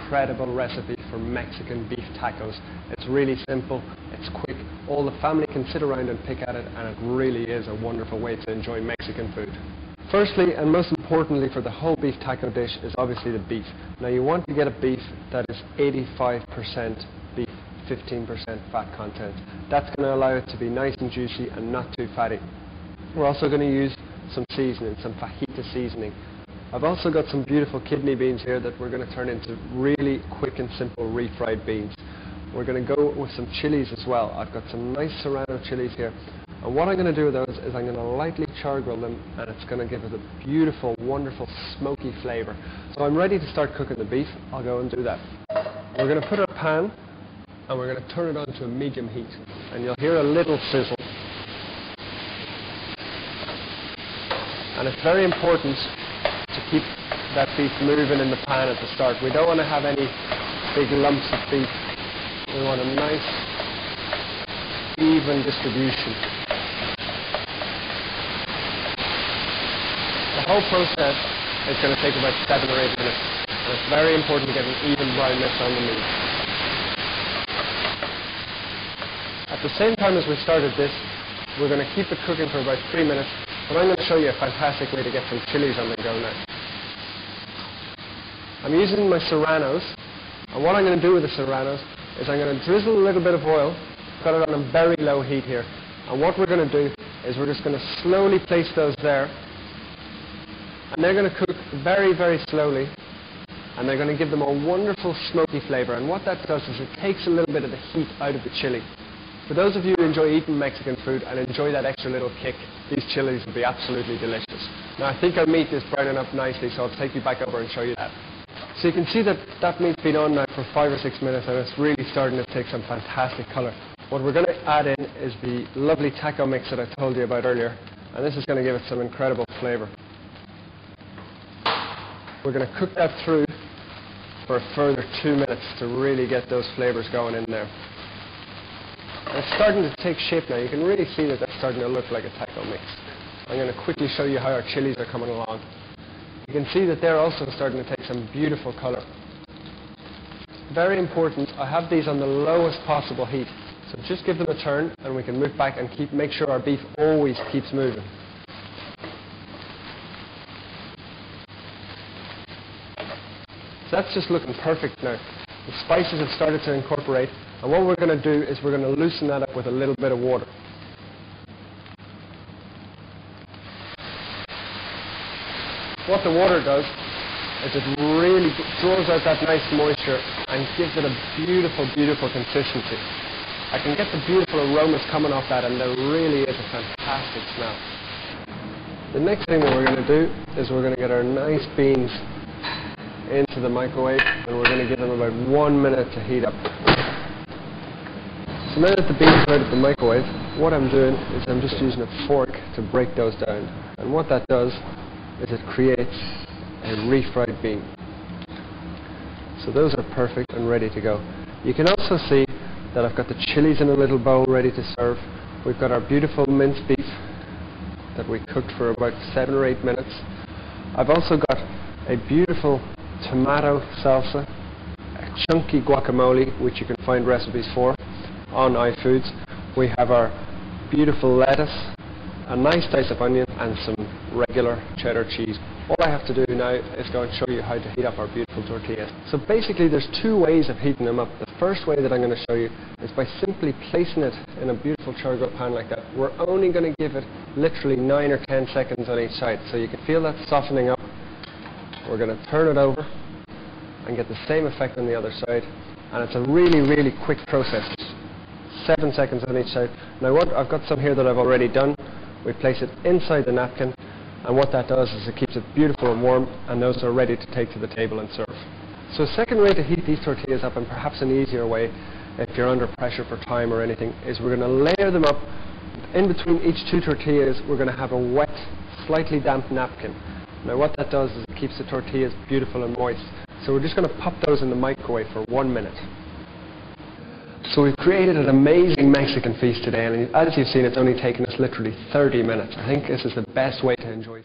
incredible recipe for Mexican beef tacos. It's really simple, it's quick, all the family can sit around and pick at it, and it really is a wonderful way to enjoy Mexican food. Firstly, and most importantly for the whole beef taco dish, is obviously the beef. Now you want to get a beef that is 85% beef, 15% fat content. That's going to allow it to be nice and juicy and not too fatty. We're also going to use some seasoning, some fajita seasoning. I've also got some beautiful kidney beans here that we're going to turn into really quick and simple refried beans. We're going to go with some chilies as well. I've got some nice serrano chilies here. And what I'm going to do with those is I'm going to lightly char grill them, and it's going to give it a beautiful, wonderful, smoky flavor. So I'm ready to start cooking the beef. I'll go and do that. We're going to put a pan, and we're going to turn it on to a medium heat. And you'll hear a little sizzle. And it's very important to keep that beef moving in the pan at the start. We don't want to have any big lumps of beef. We want a nice, even distribution. The whole process is going to take about 7 or 8 minutes. And it's very important to get an even brownness on the meat. At the same time as we started this, we're going to keep it cooking for about 3 minutes. But I'm going to show you a fantastic way to get some chilies on the go now. I'm using my serranos, and what I'm going to do with the serranos is I'm going to drizzle a little bit of oil, got it on a very low heat here, and what we're going to do is we're just going to slowly place those there, and they're going to cook very, very slowly, and they're going to give them a wonderful smoky flavor. And what that does is it takes a little bit of the heat out of the chili. For those of you who enjoy eating Mexican food and enjoy that extra little kick, these chilies will be absolutely delicious. Now I think our meat is browning up nicely, so I'll take you back over and show you that. So you can see that that meat's been on now for 5 or 6 minutes, and it's really starting to take some fantastic colour. What we're going to add in is the lovely taco mix that I told you about earlier, and this is going to give it some incredible flavour. We're going to cook that through for a further 2 minutes to really get those flavours going in there. And it's starting to take shape now. You can really see that that's starting to look like a taco mix. I'm going to quickly show you how our chilies are coming along. You can see that they're also starting to take some beautiful colour. Very important, I have these on the lowest possible heat. So just give them a turn and we can move back and make sure our beef always keeps moving. So that's just looking perfect now. The spices have started to incorporate, and what we're going to do is we're going to loosen that up with a little bit of water. What the water does is it really draws out that nice moisture and gives it a beautiful, beautiful consistency. I can get the beautiful aromas coming off that, and there really is a fantastic smell. The next thing that we're going to do is we're going to get our nice beans into the microwave, and we're going to give them about 1 minute to heat up. So now that the beans are out of the microwave, what I'm doing is I'm just using a fork to break those down. And what that does is it creates a refried bean. So those are perfect and ready to go. You can also see that I've got the chilies in a little bowl ready to serve. We've got our beautiful minced beef that we cooked for about 7 or 8 minutes. I've also got a beautiful tomato salsa, a chunky guacamole, which you can find recipes for on iFoods. We have our beautiful lettuce, a nice dice of onion, and some regular cheddar cheese. All I have to do now is go and show you how to heat up our beautiful tortillas. So basically there's 2 ways of heating them up. The first way that I'm going to show you is by simply placing it in a beautiful charcoal pan like that. We're only going to give it literally 9 or 10 seconds on each side, so you can feel that softening up. We're going to turn it over and get the same effect on the other side, and it's a really, really quick process. 7 seconds on each side. Now I've got some here that I've already done. We place it inside the napkin, and what that does is it keeps it beautiful and warm, and those are ready to take to the table and serve. So a second way to heat these tortillas up, and perhaps an easier way if you're under pressure for time or anything, is we're going to layer them up. In between each 2 tortillas, we're going to have a wet, slightly damp napkin. Now what that does is it keeps the tortillas beautiful and moist. So we're just going to pop those in the microwave for 1 minute. So we've created an amazing Mexican feast today, and as you've seen, it's only taken us literally 30 minutes. I think this is the best way to enjoy